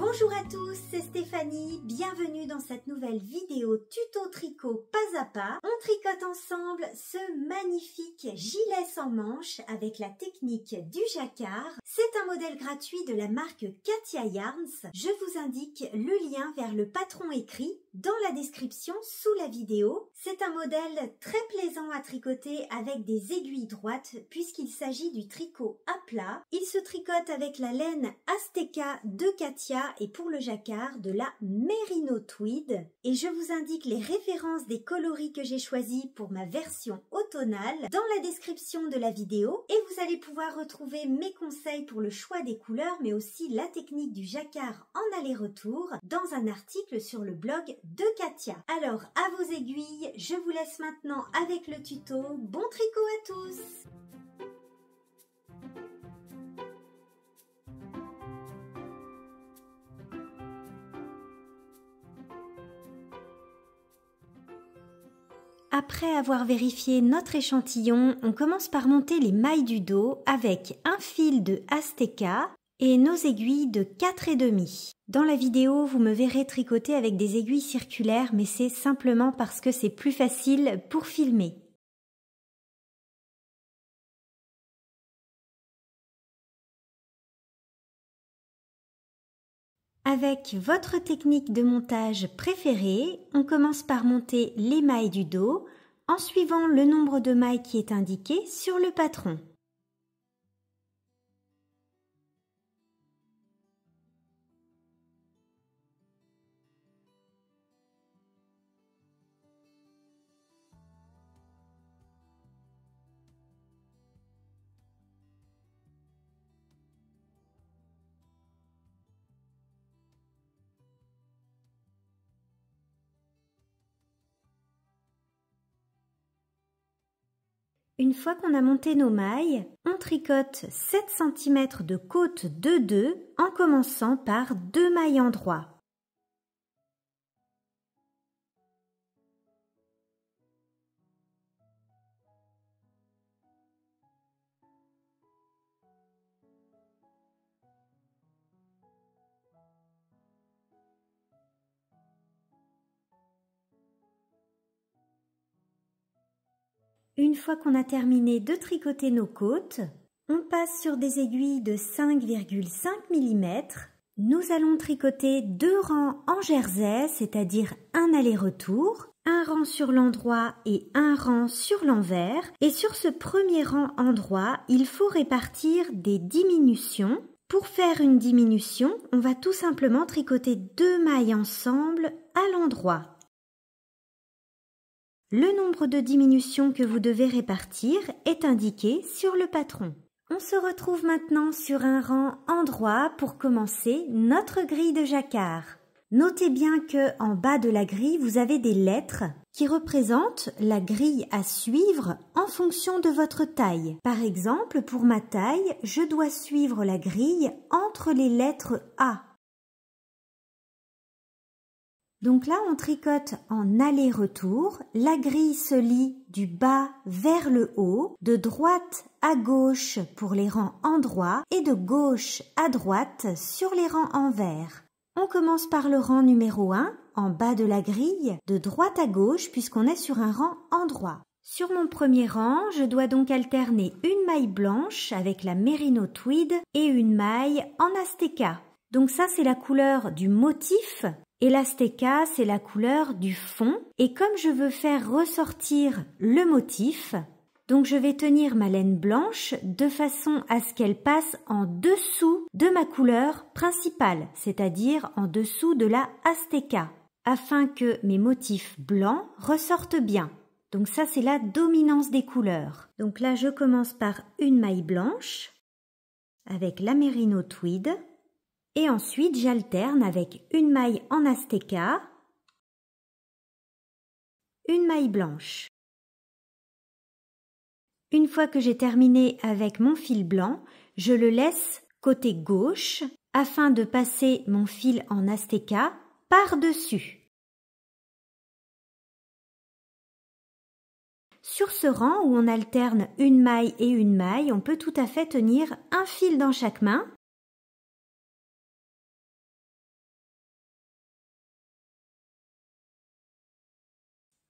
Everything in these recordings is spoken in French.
Bonjour à tous, c'est Stéphanie, bienvenue dans cette nouvelle vidéo tuto tricot pas à pas. On tricote ensemble ce magnifique gilet sans manches avec la technique du jacquard. C'est un modèle gratuit de la marque Katia Yarns. Je vous indique le lien vers le patron écrit dans la description sous la vidéo. C'est un modèle très plaisant à tricoter avec des aiguilles droites puisqu'il s'agit du tricot à plat. Il se tricote avec la laine Azteca de Katia et pour le jacquard de la Merino Tweed. Et je vous indique les références des coloris que j'ai choisis pour ma version automnale dans la description de la vidéo. Et vous allez pouvoir retrouver mes conseils pour le choix des couleurs mais aussi la technique du jacquard en aller-retour dans un article sur le blog de Katia. Alors à vos aiguilles, je vous laisse maintenant avec le tuto. Bon tricot à tous! Après avoir vérifié notre échantillon, on commence par monter les mailles du dos avec un fil de Azteca et nos aiguilles de 4,5. Dans la vidéo, vous me verrez tricoter avec des aiguilles circulaires, mais c'est simplement parce que c'est plus facile pour filmer. Avec votre technique de montage préférée, on commence par monter les mailles du dos en suivant le nombre de mailles qui est indiqué sur le patron. Une fois qu'on a monté nos mailles, on tricote 7 cm de côte de 2 en commençant par 2 mailles endroits. Une fois qu'on a terminé de tricoter nos côtes, on passe sur des aiguilles de 5,5 mm. Nous allons tricoter 2 rangs en jersey, c'est-à-dire un aller-retour, un rang sur l'endroit et un rang sur l'envers. Et sur ce premier rang endroit, il faut répartir des diminutions. Pour faire une diminution, on va tout simplement tricoter 2 mailles ensemble à l'endroit. Le nombre de diminutions que vous devez répartir est indiqué sur le patron. On se retrouve maintenant sur un rang endroit pour commencer notre grille de jacquard. Notez bien que en bas de la grille, vous avez des lettres qui représentent la grille à suivre en fonction de votre taille. Par exemple, pour ma taille, je dois suivre la grille entre les lettres A. Donc là, on tricote en aller-retour. La grille se lit du bas vers le haut, de droite à gauche pour les rangs endroits et de gauche à droite sur les rangs envers. On commence par le rang numéro 1, en bas de la grille, de droite à gauche puisqu'on est sur un rang endroit. Sur mon premier rang, je dois donc alterner une maille blanche avec la Merino Tweed et une maille en Azteca. Donc ça, c'est la couleur du motif. Et l'Azteca, c'est la couleur du fond. Et comme je veux faire ressortir le motif, donc je vais tenir ma laine blanche de façon à ce qu'elle passe en dessous de ma couleur principale, c'est-à-dire en dessous de la Azteca, afin que mes motifs blancs ressortent bien. Donc ça, c'est la dominance des couleurs. Donc là, je commence par une maille blanche avec la Merino Tweed. Et ensuite, j'alterne avec une maille en Azteca, une maille blanche. Une fois que j'ai terminé avec mon fil blanc, je le laisse côté gauche afin de passer mon fil en Azteca par-dessus. Sur ce rang où on alterne une maille et une maille, on peut tout à fait tenir un fil dans chaque main.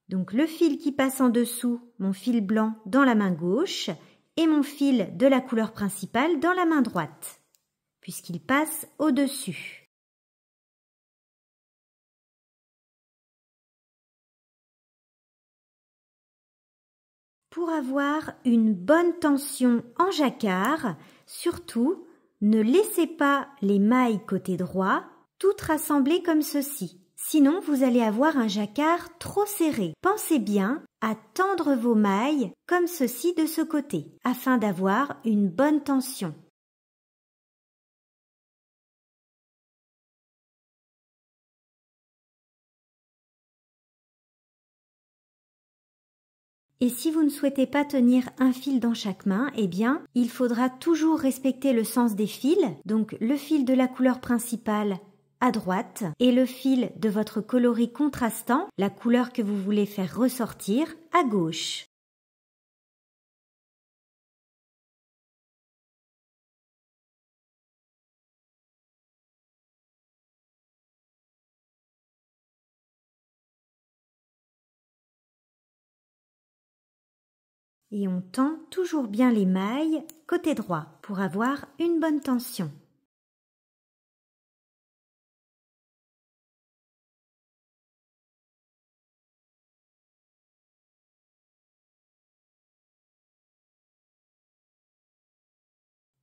Donc le fil qui passe en dessous, mon fil blanc dans la main gauche et mon fil de la couleur principale dans la main droite, puisqu'il passe au-dessus. Pour avoir une bonne tension en jacquard, surtout, ne laissez pas les mailles côté droit toutes rassemblées comme ceci. Sinon, vous allez avoir un jacquard trop serré. Pensez bien à tendre vos mailles comme ceci de ce côté, afin d'avoir une bonne tension. Et si vous ne souhaitez pas tenir un fil dans chaque main, eh bien, il faudra toujours respecter le sens des fils, donc le fil de la couleur principale à droite et le fil de votre coloris contrastant, la couleur que vous voulez faire ressortir, à gauche. Et on tend toujours bien les mailles côté droit pour avoir une bonne tension.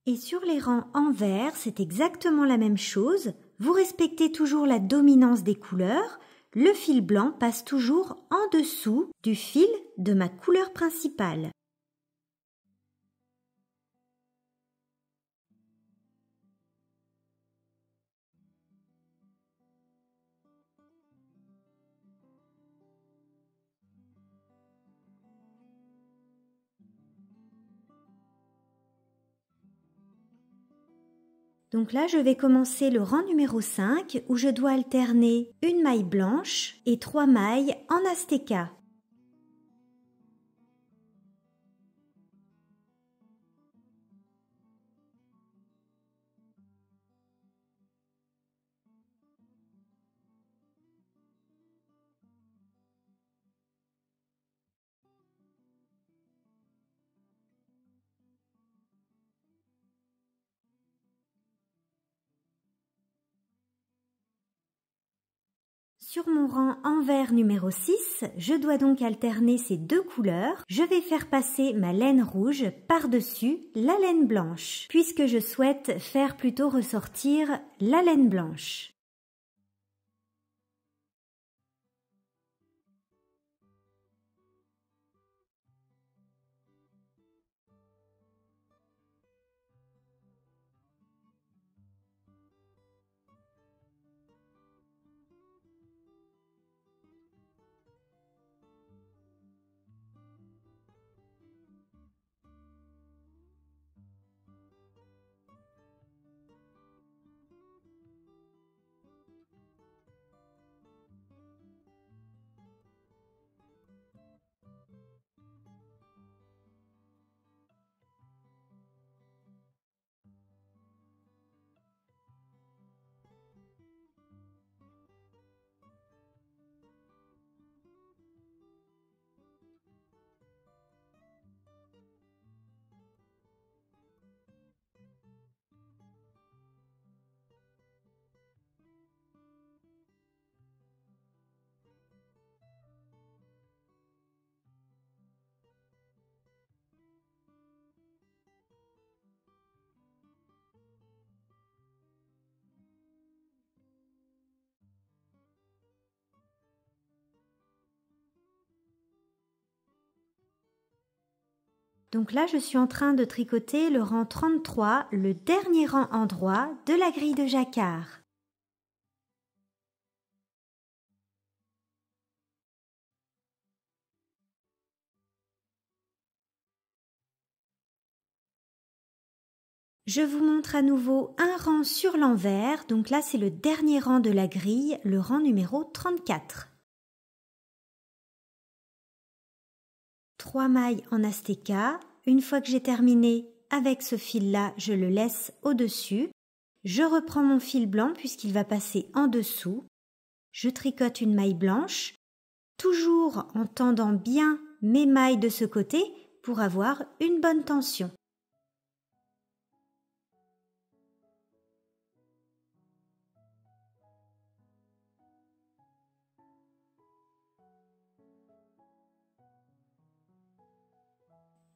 Et sur les rangs envers, c'est exactement la même chose. Vous respectez toujours la dominance des couleurs. Le fil blanc passe toujours en dessous du fil de ma couleur principale. Donc là, je vais commencer le rang numéro 5 où je dois alterner une maille blanche et 3 mailles en aztéka. Sur mon rang envers numéro 6, je dois donc alterner ces deux couleurs. Je vais faire passer ma laine rouge par-dessus la laine blanche, puisque je souhaite faire plutôt ressortir la laine blanche. Donc là, je suis en train de tricoter le rang 33, le dernier rang en droit de la grille de jacquard. Je vous montre à nouveau un rang sur l'envers, donc là c'est le dernier rang de la grille, le rang numéro 34. 3 mailles en aztéka. Une fois que j'ai terminé avec ce fil-là, je le laisse au-dessus. Je reprends mon fil blanc puisqu'il va passer en dessous. Je tricote une maille blanche, toujours en tendant bien mes mailles de ce côté pour avoir une bonne tension.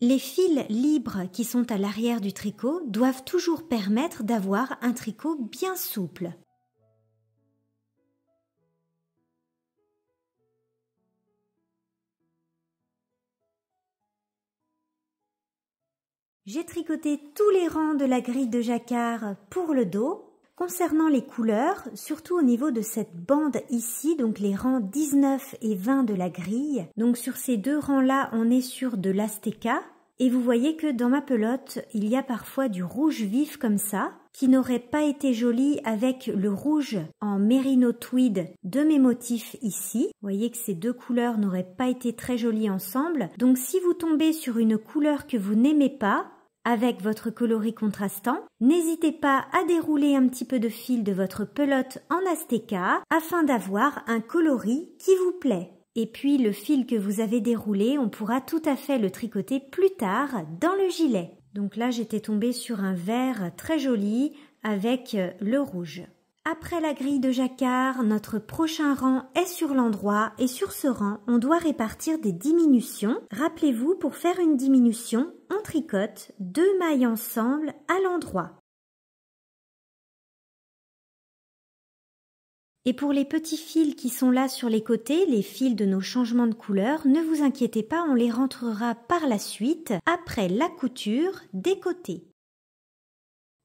Les fils libres qui sont à l'arrière du tricot doivent toujours permettre d'avoir un tricot bien souple. J'ai tricoté tous les rangs de la grille de jacquard pour le dos. Concernant les couleurs, surtout au niveau de cette bande ici, donc les rangs 19 et 20 de la grille. Donc sur ces deux rangs-là, on est sur de l'Azteca. Et vous voyez que dans ma pelote, il y a parfois du rouge vif comme ça, qui n'aurait pas été joli avec le rouge en Merino Tweed de mes motifs ici. Vous voyez que ces deux couleurs n'auraient pas été très jolies ensemble. Donc si vous tombez sur une couleur que vous n'aimez pas, avec votre coloris contrastant, n'hésitez pas à dérouler un petit peu de fil de votre pelote en Azteca afin d'avoir un coloris qui vous plaît. Et puis le fil que vous avez déroulé, on pourra tout à fait le tricoter plus tard dans le gilet. Donc là, j'étais tombée sur un vert très joli avec le rouge. Après la grille de jacquard, notre prochain rang est sur l'endroit et sur ce rang, on doit répartir des diminutions. Rappelez-vous, pour faire une diminution, on tricote 2 mailles ensemble à l'endroit. Et pour les petits fils qui sont là sur les côtés, les fils de nos changements de couleur, ne vous inquiétez pas, on les rentrera par la suite après la couture des côtés.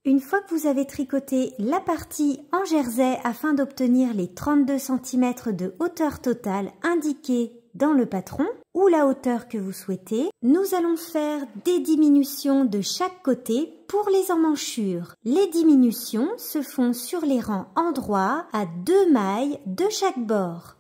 Une fois que vous avez tricoté la partie en jersey afin d'obtenir les 32 cm de hauteur totale indiquée dans le patron ou la hauteur que vous souhaitez, nous allons faire des diminutions de chaque côté pour les emmanchures. Les diminutions se font sur les rangs endroits à 2 mailles de chaque bord.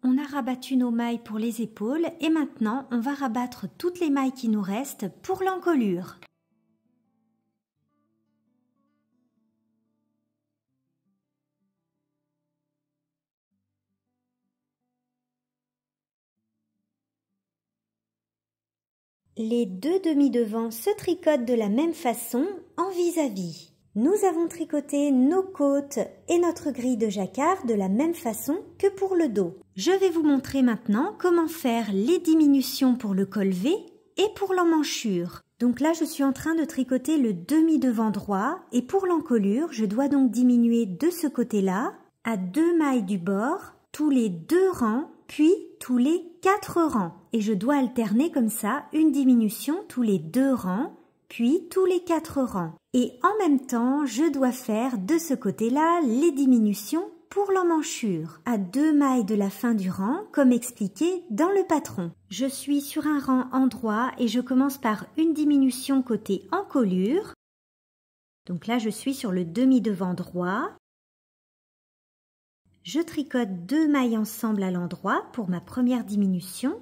On a rabattu nos mailles pour les épaules et maintenant on va rabattre toutes les mailles qui nous restent pour l'encolure. Les deux demi-devants se tricotent de la même façon en vis-à-vis. Nous avons tricoté nos côtes et notre grille de jacquard de la même façon que pour le dos. Je vais vous montrer maintenant comment faire les diminutions pour le col V et pour l'emmanchure. Donc là, je suis en train de tricoter le demi-devant droit et pour l'encolure, je dois donc diminuer de ce côté-là à 2 mailles du bord, tous les 2 rangs, puis tous les 4 rangs. Et je dois alterner comme ça une diminution tous les 2 rangs, puis tous les 4 rangs. Et en même temps, je dois faire de ce côté-là les diminutions pour l'emmanchure, à 2 mailles de la fin du rang, comme expliqué dans le patron. Je suis sur un rang endroit et je commence par une diminution côté encolure. Donc là, je suis sur le demi-devant droit. Je tricote 2 mailles ensemble à l'endroit pour ma première diminution.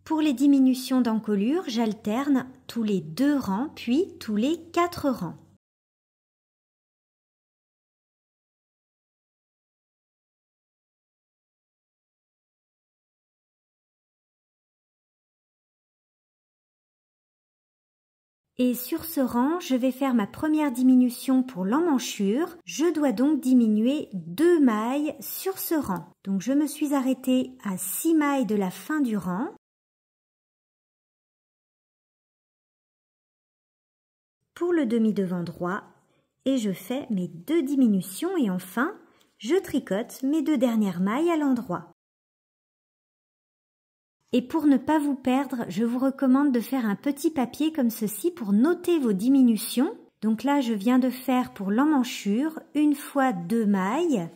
Pour les diminutions d'encolure, j'alterne tous les 2 rangs, puis tous les 4 rangs. Et sur ce rang, je vais faire ma première diminution pour l'emmanchure. Je dois donc diminuer 2 mailles sur ce rang. Donc je me suis arrêtée à 6 mailles de la fin du rang. pour le demi-devant droit et je fais mes 2 diminutions et enfin, je tricote mes 2 dernières mailles à l'endroit. Et pour ne pas vous perdre, je vous recommande de faire un petit papier comme ceci pour noter vos diminutions. Donc là, je viens de faire pour l'emmanchure 1 fois 2 mailles.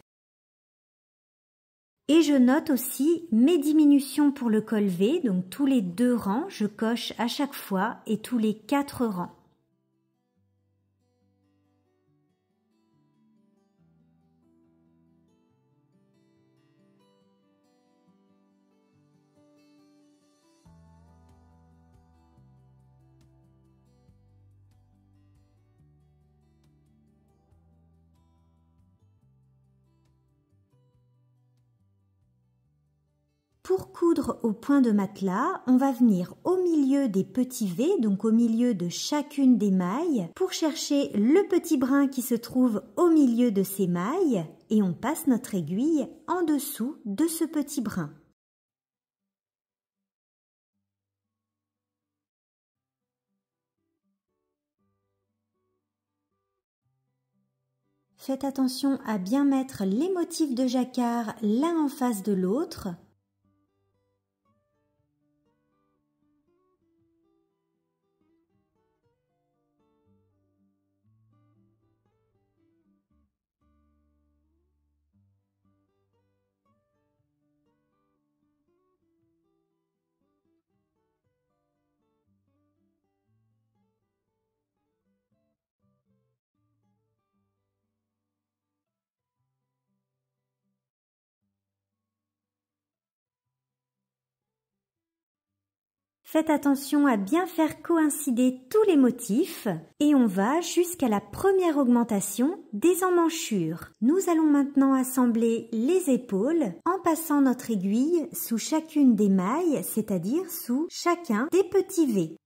Et je note aussi mes diminutions pour le col V, donc tous les 2 rangs, je coche à chaque fois et tous les 4 rangs. Pour coudre au point de matelas, on va venir au milieu des petits V, donc au milieu de chacune des mailles, pour chercher le petit brin qui se trouve au milieu de ces mailles et on passe notre aiguille en dessous de ce petit brin. Faites attention à bien mettre les motifs de jacquard l'un en face de l'autre. Faites attention à bien faire coïncider tous les motifs et on va jusqu'à la première augmentation des emmanchures. Nous allons maintenant assembler les épaules en passant notre aiguille sous chacune des mailles, c'est-à-dire sous chacun des petits V.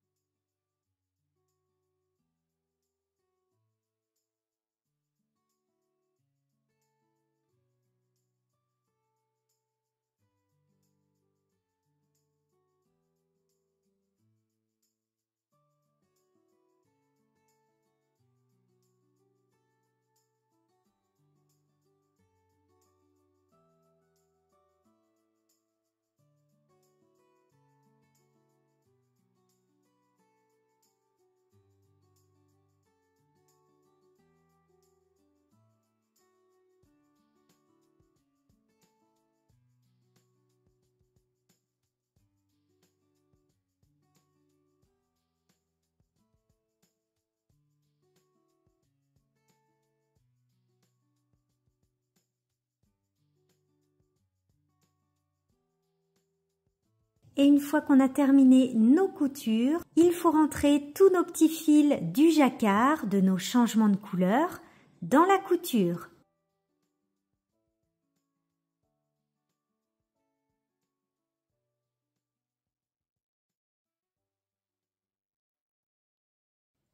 Et une fois qu'on a terminé nos coutures, il faut rentrer tous nos petits fils du jacquard, de nos changements de couleur, dans la couture.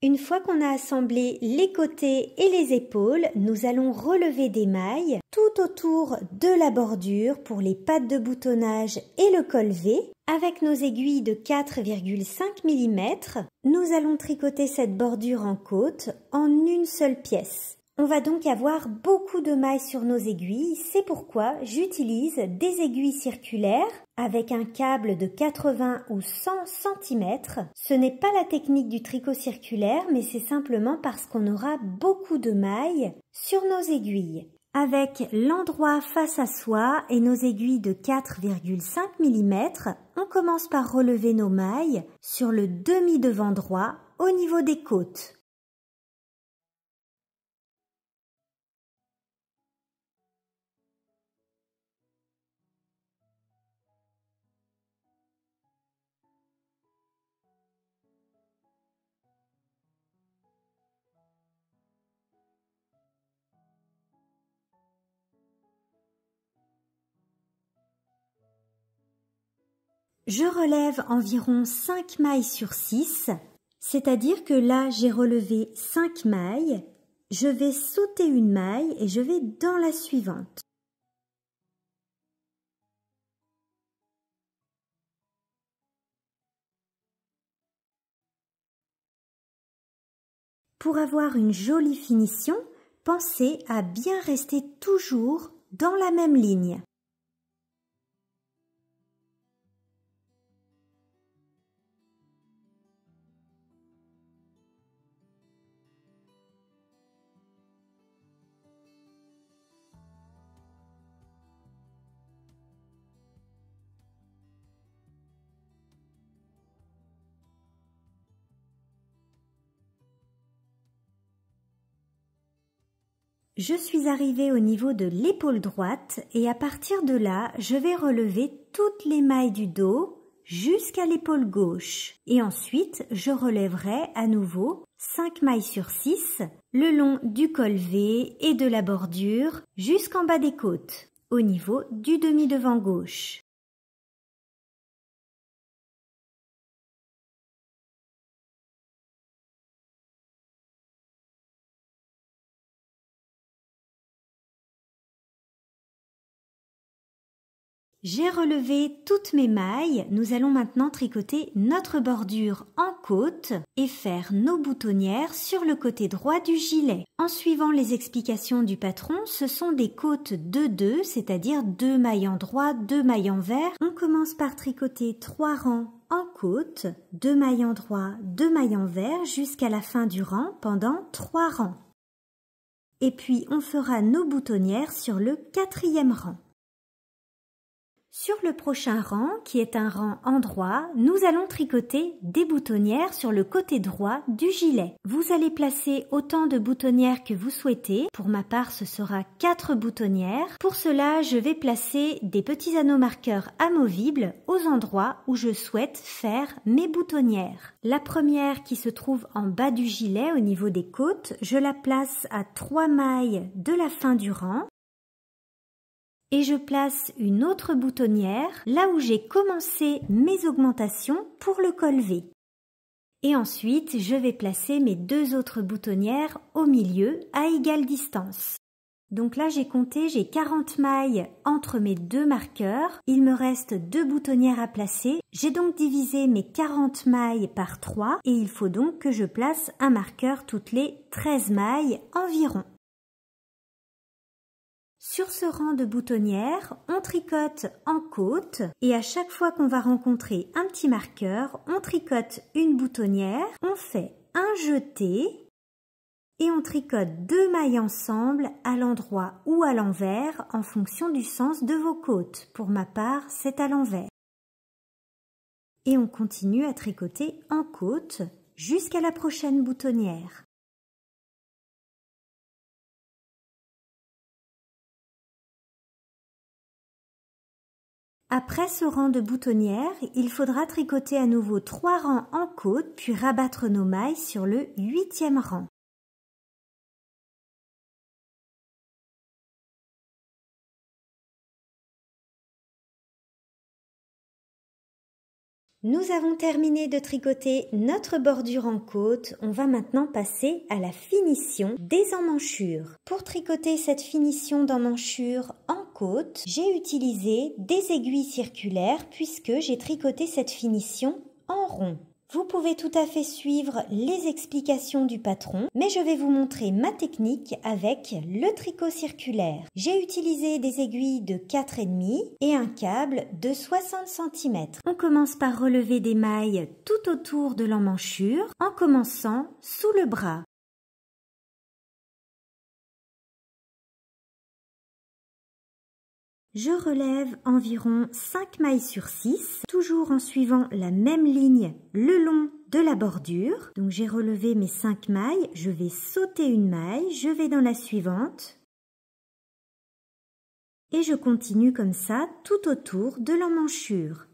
Une fois qu'on a assemblé les côtés et les épaules, nous allons relever des mailles tout autour de la bordure pour les pattes de boutonnage et le col V. Avec nos aiguilles de 4,5 mm, nous allons tricoter cette bordure en côte en une seule pièce. On va donc avoir beaucoup de mailles sur nos aiguilles, c'est pourquoi j'utilise des aiguilles circulaires avec un câble de 80 ou 100 cm. Ce n'est pas la technique du tricot circulaire, mais c'est simplement parce qu'on aura beaucoup de mailles sur nos aiguilles. Avec l'endroit face à soi et nos aiguilles de 4,5 mm, on commence par relever nos mailles sur le demi-devant droit au niveau des côtes. Je relève environ 5 mailles sur 6, c'est-à-dire que là j'ai relevé 5 mailles, je vais sauter une maille et je vais dans la suivante. Pour avoir une jolie finition, pensez à bien rester toujours dans la même ligne. Je suis arrivée au niveau de l'épaule droite et à partir de là, je vais relever toutes les mailles du dos jusqu'à l'épaule gauche. Et ensuite, je relèverai à nouveau 5 mailles sur 6 le long du col V et de la bordure jusqu'en bas des côtes, au niveau du demi-devant gauche. J'ai relevé toutes mes mailles, nous allons maintenant tricoter notre bordure en côte et faire nos boutonnières sur le côté droit du gilet. En suivant les explications du patron, ce sont des côtes 2-2, c'est-à-dire 2 mailles en droit, 2 mailles en vert. On commence par tricoter 3 rangs en côte, 2 mailles en droit, 2 mailles en vert jusqu'à la fin du rang pendant 3 rangs. Et puis on fera nos boutonnières sur le 4e rang. Sur le prochain rang, qui est un rang en droit, nous allons tricoter des boutonnières sur le côté droit du gilet. Vous allez placer autant de boutonnières que vous souhaitez. Pour ma part, ce sera 4 boutonnières. Pour cela, je vais placer des petits anneaux marqueurs amovibles aux endroits où je souhaite faire mes boutonnières. La première qui se trouve en bas du gilet au niveau des côtes, je la place à 3 mailles de la fin du rang. Et je place une autre boutonnière là où j'ai commencé mes augmentations pour le col V. Et ensuite, je vais placer mes 2 autres boutonnières au milieu à égale distance. Donc là, j'ai compté, j'ai 40 mailles entre mes 2 marqueurs. Il me reste 2 boutonnières à placer. J'ai donc divisé mes 40 mailles par 3 et il faut donc que je place un marqueur toutes les 13 mailles environ. Sur ce rang de boutonnières, on tricote en côte et à chaque fois qu'on va rencontrer un petit marqueur, on tricote une boutonnière, on fait un jeté et on tricote 2 mailles ensemble à l'endroit ou à l'envers en fonction du sens de vos côtes. Pour ma part, c'est à l'envers. Et on continue à tricoter en côte jusqu'à la prochaine boutonnière. Après ce rang de boutonnières, il faudra tricoter à nouveau 3 rangs en côte puis rabattre nos mailles sur le 8e rang. Nous avons terminé de tricoter notre bordure en côte. On va maintenant passer à la finition des emmanchures. Pour tricoter cette finition d'emmanchure en côte, j'ai utilisé des aiguilles circulaires puisque j'ai tricoté cette finition en rond. Vous pouvez tout à fait suivre les explications du patron, mais je vais vous montrer ma technique avec le tricot circulaire. J'ai utilisé des aiguilles de 4,5 et un câble de 60 cm. On commence par relever des mailles tout autour de l'emmanchure en commençant sous le bras. Je relève environ 5 mailles sur 6, toujours en suivant la même ligne le long de la bordure. Donc j'ai relevé mes 5 mailles, je vais sauter une maille, je vais dans la suivante et je continue comme ça tout autour de l'emmanchure.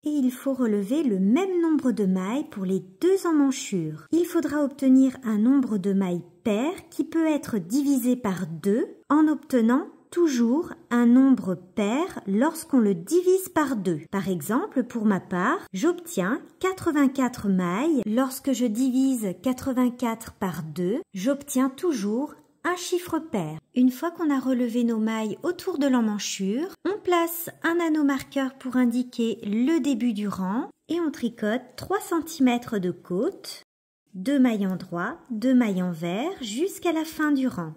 Et il faut relever le même nombre de mailles pour les 2 emmanchures. Il faudra obtenir un nombre de mailles pair qui peut être divisé par 2 en obtenant toujours un nombre pair lorsqu'on le divise par 2. Par exemple, pour ma part, j'obtiens 84 mailles. Lorsque je divise 84 par 2, j'obtiens toujours un chiffre pair. Une fois qu'on a relevé nos mailles autour de l'emmanchure, on place un anneau marqueur pour indiquer le début du rang et on tricote 3 cm de côte 2 mailles endroits, 2 mailles envers jusqu'à la fin du rang.